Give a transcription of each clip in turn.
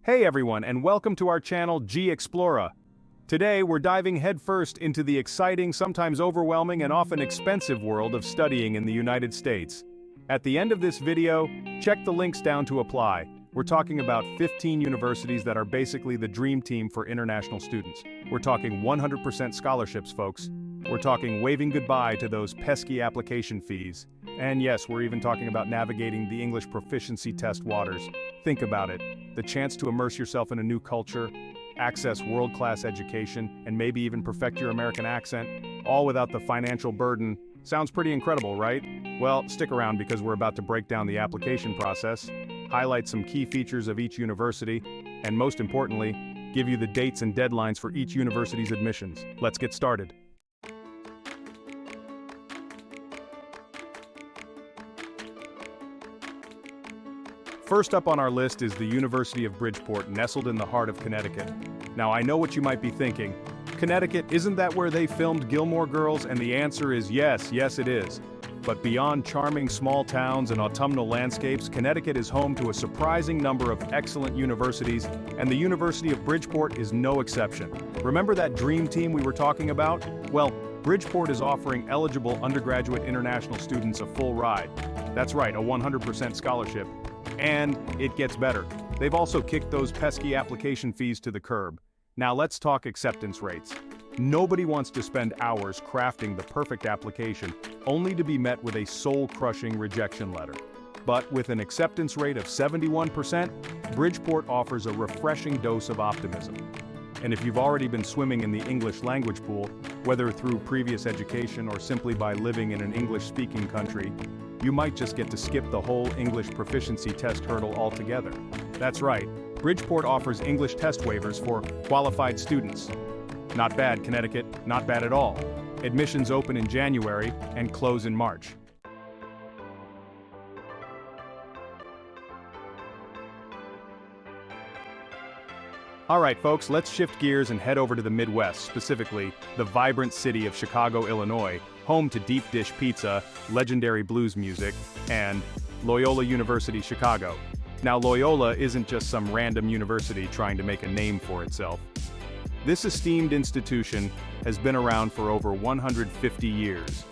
Hey everyone, and welcome to our channel G-Explora. Today we're diving headfirst into the exciting, sometimes overwhelming, and often expensive world of studying in the United States. At the end of this video, check the links down to apply. We're talking about 15 universities that are basically the dream team for international students. We're talking 100% scholarships, folks. We're talking waving goodbye to those pesky application fees. And yes, we're even talking about navigating the English proficiency test waters. Think about it. The chance to immerse yourself in a new culture, access world-class education, and maybe even perfect your American accent, all without the financial burden. Sounds pretty incredible, right? Well, stick around because we're about to break down the application process, highlight some key features of each university, and most importantly, give you the dates and deadlines for each university's admissions. Let's get started. First up on our list is the University of Bridgeport, nestled in the heart of Connecticut. Now, I know what you might be thinking. Connecticut, isn't that where they filmed Gilmore Girls? And the answer is yes, it is. But beyond charming small towns and autumnal landscapes, Connecticut is home to a surprising number of excellent universities, and the University of Bridgeport is no exception. Remember that dream team we were talking about? Well, Bridgeport is offering eligible undergraduate international students a full ride. That's right, a 100% scholarship. And it gets better. They've also kicked those pesky application fees to the curb. Now let's talk acceptance rates. Nobody wants to spend hours crafting the perfect application, only to be met with a soul-crushing rejection letter. But with an acceptance rate of 71%, Bridgeport offers a refreshing dose of optimism. And if you've already been swimming in the English language pool, whether through previous education or simply by living in an English-speaking country, you might just get to skip the whole English proficiency test hurdle altogether. That's right, Bridgeport offers English test waivers for qualified students. Not bad, Connecticut, not bad at all. Admissions open in January and close in March. Alright folks, let's shift gears and head over to the Midwest, specifically the vibrant city of Chicago, Illinois, home to deep dish pizza, legendary blues music, and Loyola University, Chicago. Now Loyola isn't just some random university trying to make a name for itself. This esteemed institution has been around for over 150 years,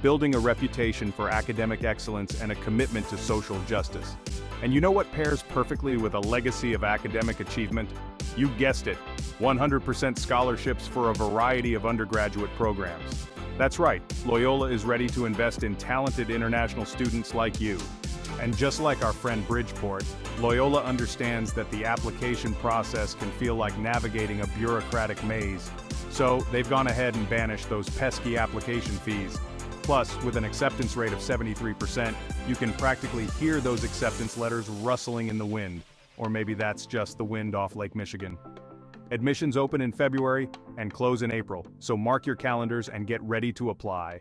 building a reputation for academic excellence and a commitment to social justice. And you know what pairs perfectly with a legacy of academic achievement? You guessed it, 100% scholarships for a variety of undergraduate programs. That's right, Loyola is ready to invest in talented international students like you. And just like our friend Bridgeport, Loyola understands that the application process can feel like navigating a bureaucratic maze. So they've gone ahead and banished those pesky application fees. Plus, with an acceptance rate of 73%, you can practically hear those acceptance letters rustling in the wind. Or maybe that's just the wind off Lake Michigan. Admissions open in February and close in April, so mark your calendars and get ready to apply.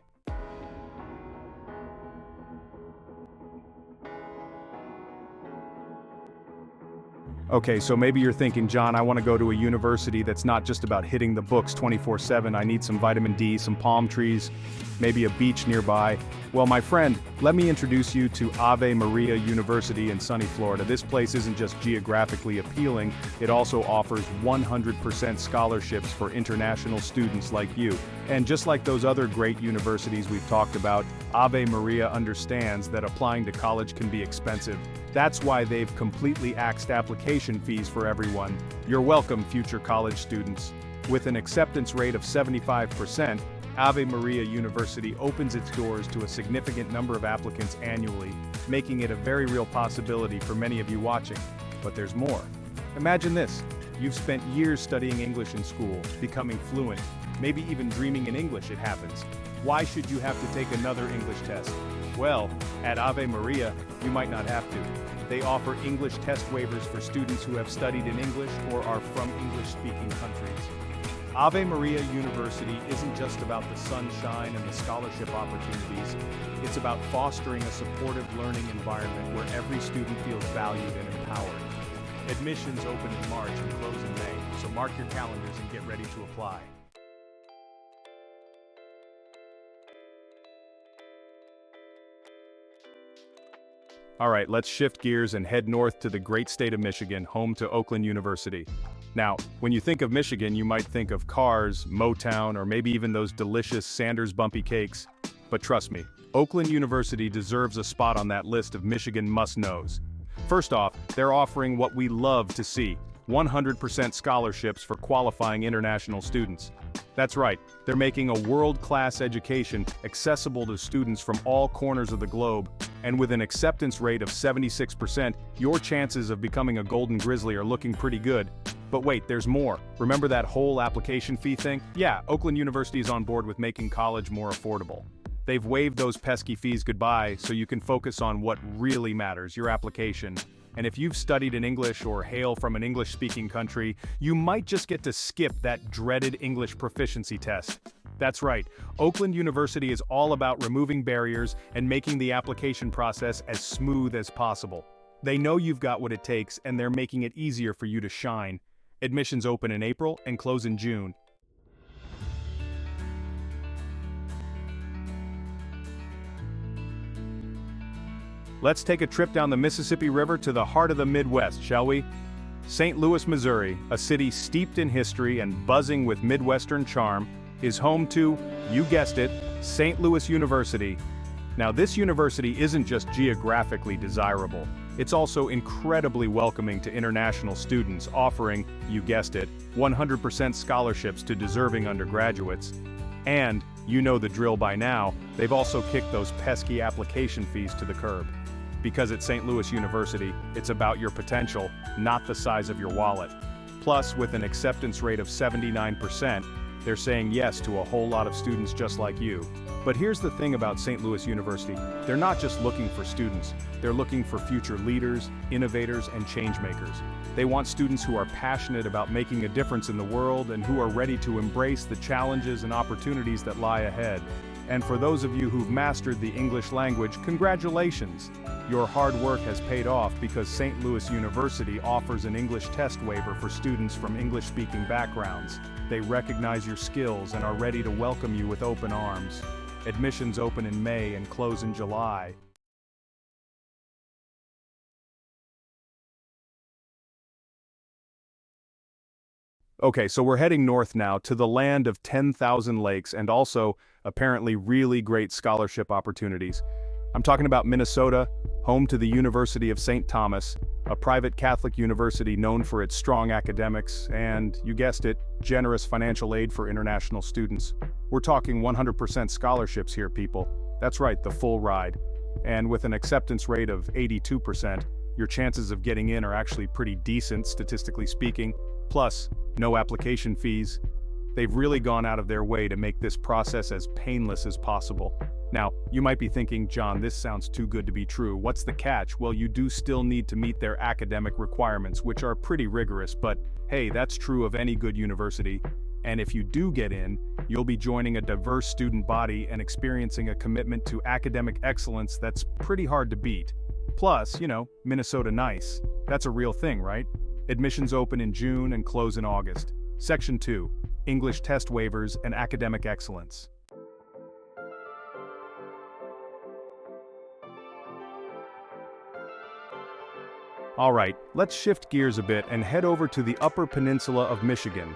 Okay, so maybe you're thinking, John, I want to go to a university that's not just about hitting the books 24/7. I need some vitamin D, some palm trees, maybe a beach nearby. Well, my friend, let me introduce you to Ave Maria University in sunny Florida. This place isn't just geographically appealing, it also offers 100% scholarships for international students like you. And just like those other great universities we've talked about, Ave Maria understands that applying to college can be expensive. That's why they've completely axed application fees for everyone. You're welcome, future college students. With an acceptance rate of 75%, Ave Maria University opens its doors to a significant number of applicants annually, making it a very real possibility for many of you watching. But there's more. Imagine this. You've spent years studying English in school, becoming fluent, maybe even dreaming in English, it happens. Why should you have to take another English test? Well, at Ave Maria, you might not have to. They offer English test waivers for students who have studied in English or are from English-speaking countries. Ave Maria University isn't just about the sunshine and the scholarship opportunities. It's about fostering a supportive learning environment where every student feels valued and empowered. Admissions open in March and close in May, so mark your calendars and get ready to apply. All right, let's shift gears and head north to the great state of Michigan, home to Oakland University. Now, when you think of Michigan, you might think of cars, Motown, or maybe even those delicious Sanders bumpy cakes. But trust me, Oakland University deserves a spot on that list of Michigan must-knows. First off, they're offering what we love to see, 100% scholarships for qualifying international students. That's right, they're making a world-class education accessible to students from all corners of the globe, and with an acceptance rate of 76%, your chances of becoming a Golden Grizzly are looking pretty good. But wait, there's more. Remember that whole application fee thing? Yeah, Oakland University is on board with making college more affordable. They've waived those pesky fees goodbye so you can focus on what really matters, your application. And if you've studied in English or hail from an English-speaking country, you might just get to skip that dreaded English proficiency test. That's right, Oakland University is all about removing barriers and making the application process as smooth as possible. They know you've got what it takes, and they're making it easier for you to shine. Admissions open in April and close in June. Let's take a trip down the Mississippi River to the heart of the Midwest, shall we? St. Louis, Missouri, a city steeped in history and buzzing with Midwestern charm, is home to, you guessed it, St. Louis University. Now, this university isn't just geographically desirable, it's also incredibly welcoming to international students, offering, you guessed it, 100% scholarships to deserving undergraduates. And, you know the drill by now, they've also kicked those pesky application fees to the curb. Because at St. Louis University, it's about your potential, not the size of your wallet. Plus, with an acceptance rate of 79%, they're saying yes to a whole lot of students just like you. But here's the thing about St. Louis University, they're not just looking for students, they're looking for future leaders, innovators, and changemakers. They want students who are passionate about making a difference in the world and who are ready to embrace the challenges and opportunities that lie ahead. And for those of you who've mastered the English language, congratulations! Your hard work has paid off because St. Louis University offers an English test waiver for students from English-speaking backgrounds. They recognize your skills and are ready to welcome you with open arms. Admissions open in May and close in July. Okay, so we're heading north now to the land of 10,000 lakes and also, apparently, really great scholarship opportunities. I'm talking about Minnesota, home to the University of St. Thomas, a private Catholic university known for its strong academics and, you guessed it, generous financial aid for international students. We're talking 100% scholarships here, people. That's right, the full ride. And with an acceptance rate of 82%, your chances of getting in are actually pretty decent, statistically speaking. Plus, no application fees. They've really gone out of their way to make this process as painless as possible. Now, you might be thinking, John, this sounds too good to be true. What's the catch? Well, you do still need to meet their academic requirements, which are pretty rigorous, but hey, that's true of any good university. And if you do get in, you'll be joining a diverse student body and experiencing a commitment to academic excellence that's pretty hard to beat. Plus, Minnesota nice. That's a real thing, right? Admissions open in June and close in August. Section 2, English test waivers and academic excellence. All right, let's shift gears a bit and head over to the Upper Peninsula of Michigan,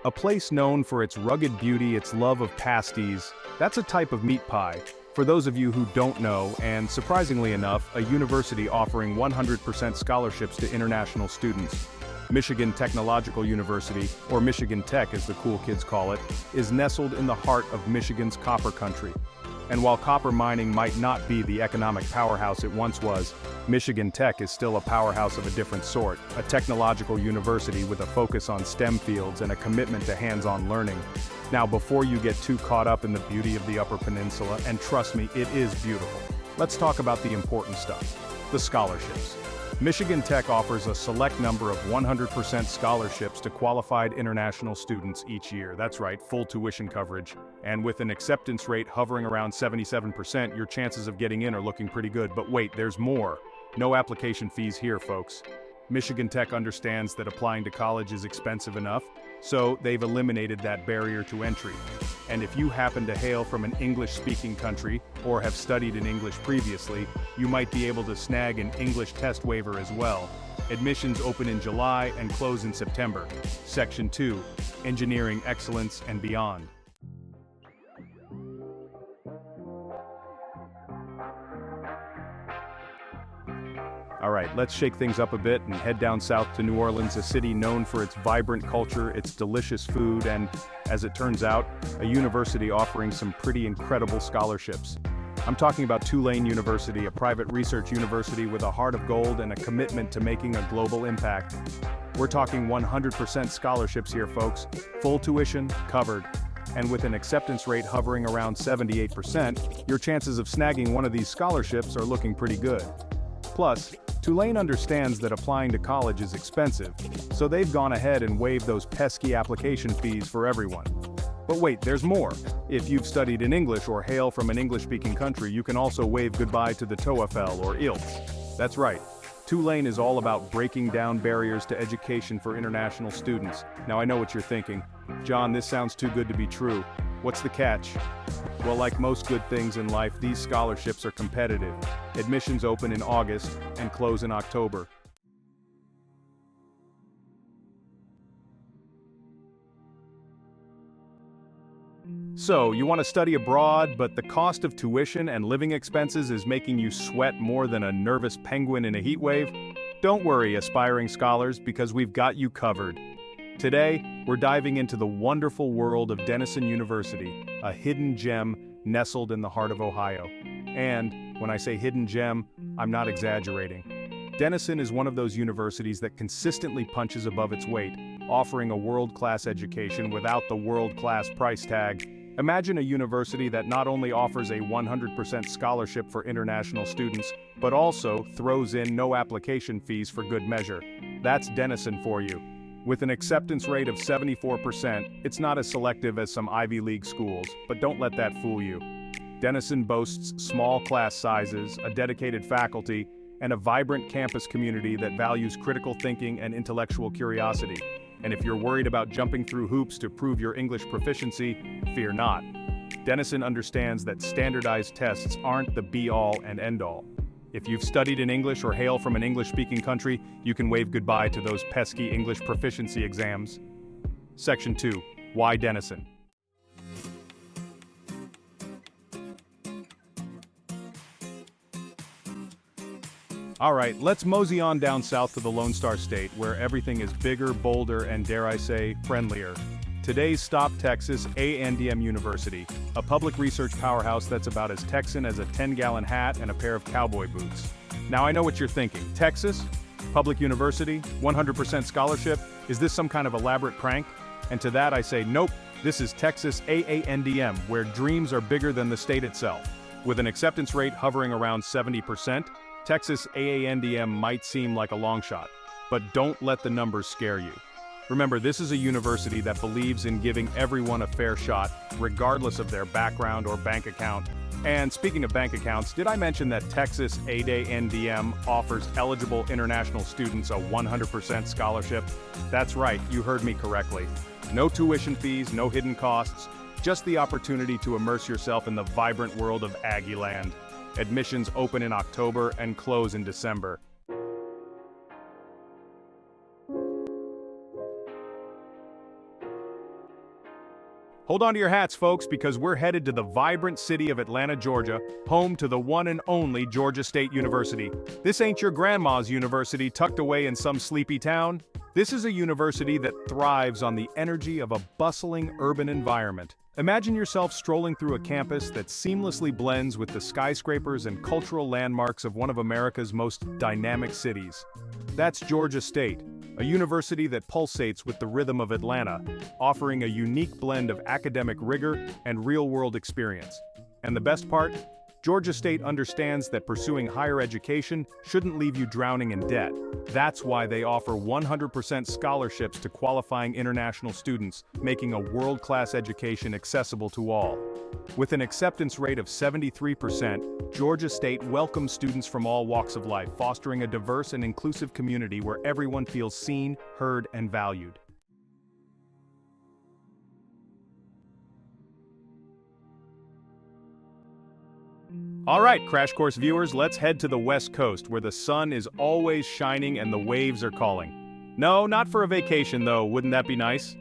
a place known for its rugged beauty, its love of pasties. That's a type of meat pie. For those of you who don't know, and surprisingly enough, a university offering 100% scholarships to international students. Michigan Technological University, or Michigan Tech as the cool kids call it, is nestled in the heart of Michigan's copper country. And while copper mining might not be the economic powerhouse it once was, Michigan Tech is still a powerhouse of a different sort, a technological university with a focus on STEM fields and a commitment to hands-on learning. Now, before you get too caught up in the beauty of the Upper Peninsula, and trust me, it is beautiful, let's talk about the important stuff, the scholarships. Michigan Tech offers a select number of 100% scholarships to qualified international students each year. That's right, full tuition coverage. And with an acceptance rate hovering around 77%, your chances of getting in are looking pretty good. But wait, there's more. No application fees here, folks. Michigan Tech understands that applying to college is expensive enough, so they've eliminated that barrier to entry. And if you happen to hail from an English-speaking country or have studied in English previously, you might be able to snag an English test waiver as well. Admissions open in July and close in September. Section 2, Engineering Excellence and Beyond. All right, let's shake things up a bit and head down south to New Orleans, a city known for its vibrant culture, its delicious food, and, as it turns out, a university offering some pretty incredible scholarships. I'm talking about Tulane University, a private research university with a heart of gold and a commitment to making a global impact. We're talking 100% scholarships here, folks. Full tuition, covered. And with an acceptance rate hovering around 78%, your chances of snagging one of these scholarships are looking pretty good. Plus, Tulane understands that applying to college is expensive, so they've gone ahead and waived those pesky application fees for everyone. But wait, there's more. If you've studied in English or hail from an English-speaking country, you can also wave goodbye to the TOEFL or IELTS. That's right. Tulane is all about breaking down barriers to education for international students. Now I know what you're thinking. John, this sounds too good to be true. What's the catch? Well, like most good things in life, these scholarships are competitive. Admissions open in August and close in October. So, you want to study abroad, but the cost of tuition and living expenses is making you sweat more than a nervous penguin in a heat wave? Don't worry, aspiring scholars, because we've got you covered. Today, we're diving into the wonderful world of Dennison University, a hidden gem nestled in the heart of Ohio. And, when I say hidden gem, I'm not exaggerating. Dennison is one of those universities that consistently punches above its weight, offering a world-class education without the world-class price tag. Imagine a university that not only offers a 100% scholarship for international students, but also throws in no application fees for good measure. That's Dennison for you. With an acceptance rate of 74%, it's not as selective as some Ivy League schools, but don't let that fool you. Dennison boasts small class sizes, a dedicated faculty, and a vibrant campus community that values critical thinking and intellectual curiosity. And if you're worried about jumping through hoops to prove your English proficiency, fear not. Dennison understands that standardized tests aren't the be-all and end-all. If you've studied in English or hail from an English-speaking country, you can wave goodbye to those pesky English proficiency exams. Section 2. Why Dennison? All right, let's mosey on down south to the Lone Star State, where everything is bigger, bolder, and dare I say, friendlier. Today's stop, Texas A&M University, a public research powerhouse that's about as Texan as a 10-gallon hat and a pair of cowboy boots. Now I know what you're thinking. Texas? Public university? 100% scholarship? Is this some kind of elaborate prank? And to that I say, nope, this is Texas A&M, where dreams are bigger than the state itself. With an acceptance rate hovering around 70%, Texas A&M might seem like a long shot, but don't let the numbers scare you. Remember, this is a university that believes in giving everyone a fair shot, regardless of their background or bank account. And speaking of bank accounts, did I mention that Texas A&M offers eligible international students a 100% scholarship? That's right, you heard me correctly. No tuition fees, no hidden costs, just the opportunity to immerse yourself in the vibrant world of Aggie Land. Admissions open in October and close in December. Hold on to your hats, folks, because we're headed to the vibrant city of Atlanta, Georgia, home to the one and only Georgia State University. This ain't your grandma's university tucked away in some sleepy town. This is a university that thrives on the energy of a bustling urban environment. Imagine yourself strolling through a campus that seamlessly blends with the skyscrapers and cultural landmarks of one of America's most dynamic cities. That's Georgia State, a university that pulsates with the rhythm of Atlanta, offering a unique blend of academic rigor and real-world experience. And the best part? Georgia State understands that pursuing higher education shouldn't leave you drowning in debt. That's why they offer 100% scholarships to qualifying international students, making a world-class education accessible to all. With an acceptance rate of 73%, Georgia State welcomes students from all walks of life, fostering a diverse and inclusive community where everyone feels seen, heard, and valued. All right, Crash Course viewers, let's head to the West Coast, where the sun is always shining and the waves are calling. No, not for a vacation though, wouldn't that be nice?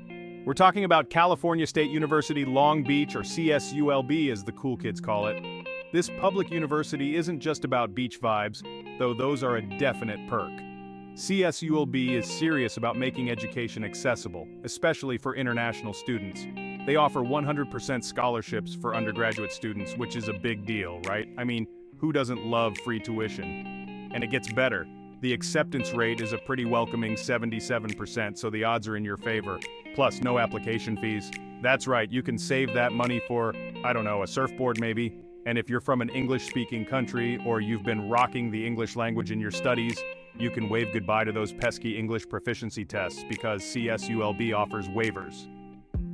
We're talking about California State University Long Beach, or CSULB as the cool kids call it. This public university isn't just about beach vibes, though those are a definite perk. CSULB is serious about making education accessible, especially for international students. They offer 100% scholarships for undergraduate students, which is a big deal, right? I mean, who doesn't love free tuition? And it gets better. The acceptance rate is a pretty welcoming 77%, so the odds are in your favor. Plus, no application fees. That's right, you can save that money for, I don't know, a surfboard maybe. And if you're from an English-speaking country, or you've been rocking the English language in your studies, you can wave goodbye to those pesky English proficiency tests because CSULB offers waivers.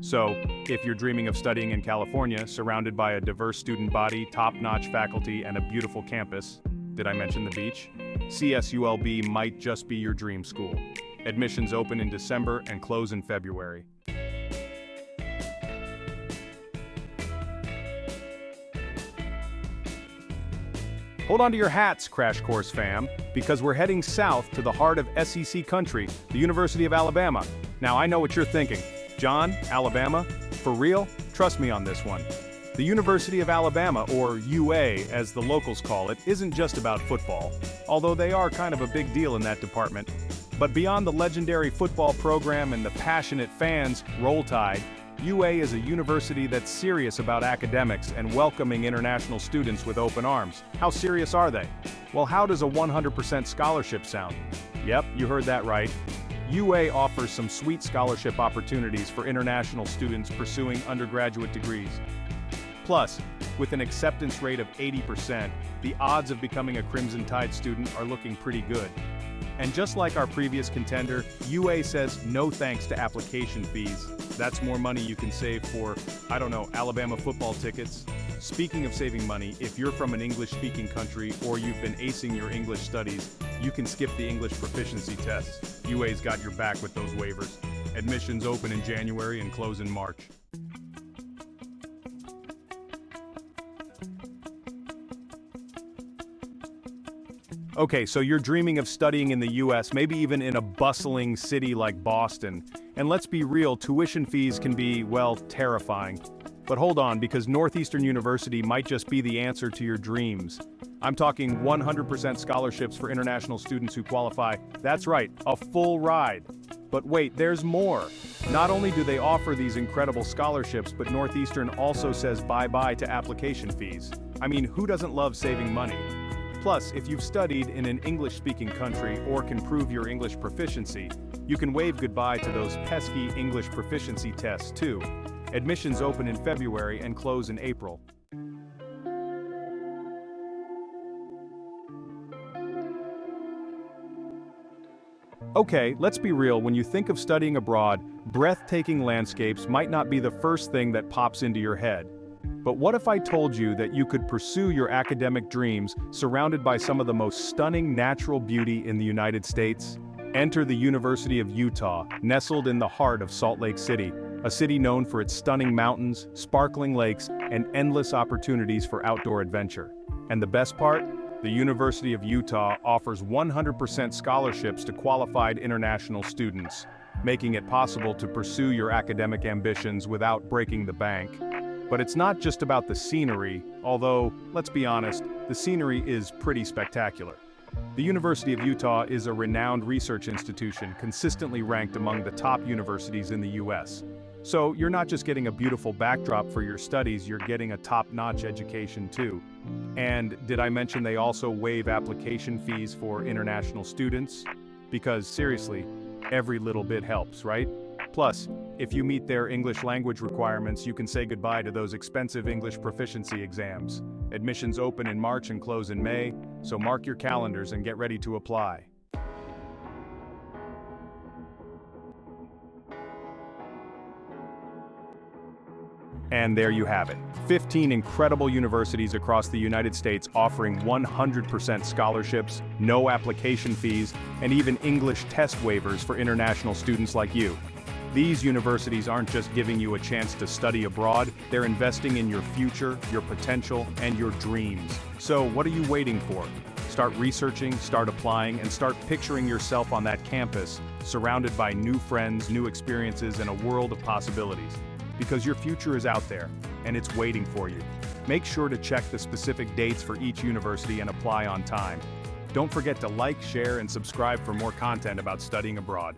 So, if you're dreaming of studying in California, surrounded by a diverse student body, top-notch faculty, and a beautiful campus, did I mention the beach? CSULB might just be your dream school. Admissions open in December and close in February. Hold on to your hats, Crash Course fam, because we're heading south to the heart of SEC country, the University of Alabama. Now, I know what you're thinking. John, Alabama? For real? Trust me on this one. The University of Alabama, or UA as the locals call it, isn't just about football, although they are kind of a big deal in that department. But beyond the legendary football program and the passionate fans, Roll Tide, UA is a university that's serious about academics and welcoming international students with open arms. How serious are they? Well, how does a 100% scholarship sound? Yep, you heard that right. UA offers some sweet scholarship opportunities for international students pursuing undergraduate degrees. Plus, with an acceptance rate of 80%, the odds of becoming a Crimson Tide student are looking pretty good. And just like our previous contender, UA says no thanks to application fees. That's more money you can save for, I don't know, Alabama football tickets. Speaking of saving money, if you're from an English-speaking country or you've been acing your English studies, you can skip the English proficiency tests. UA's got your back with those waivers. Admissions open in January and close in March. Okay, so you're dreaming of studying in the US, maybe even in a bustling city like Boston. And let's be real, tuition fees can be, well, terrifying. But hold on, because Northeastern University might just be the answer to your dreams. I'm talking 100% scholarships for international students who qualify. That's right, a full ride. But wait, there's more. Not only do they offer these incredible scholarships, but Northeastern also says bye-bye to application fees. I mean, who doesn't love saving money? Plus, if you've studied in an English-speaking country or can prove your English proficiency, you can wave goodbye to those pesky English proficiency tests too. Admissions open in February and close in April. Okay, let's be real, when you think of studying abroad, breathtaking landscapes might not be the first thing that pops into your head. But what if I told you that you could pursue your academic dreams surrounded by some of the most stunning natural beauty in the United States? Enter the University of Utah, nestled in the heart of Salt Lake City, a city known for its stunning mountains, sparkling lakes, and endless opportunities for outdoor adventure. And the best part? The University of Utah offers 100% scholarships to qualified international students, making it possible to pursue your academic ambitions without breaking the bank. But it's not just about the scenery, although, let's be honest, the scenery is pretty spectacular. The University of Utah is a renowned research institution consistently ranked among the top universities in the US. So you're not just getting a beautiful backdrop for your studies, you're getting a top-notch education too. And did I mention they also waive application fees for international students? Because seriously, every little bit helps, right? Plus, if you meet their English language requirements, you can say goodbye to those expensive English proficiency exams. Admissions open in March and close in May, so mark your calendars and get ready to apply. And there you have it. 15 incredible universities across the United States offering 100% scholarships, no application fees, and even English test waivers for international students like you. These universities aren't just giving you a chance to study abroad, they're investing in your future, your potential, and your dreams. So what are you waiting for? Start researching, start applying, and start picturing yourself on that campus, surrounded by new friends, new experiences, and a world of possibilities. Because your future is out there, and it's waiting for you. Make sure to check the specific dates for each university and apply on time. Don't forget to like, share, and subscribe for more content about studying abroad.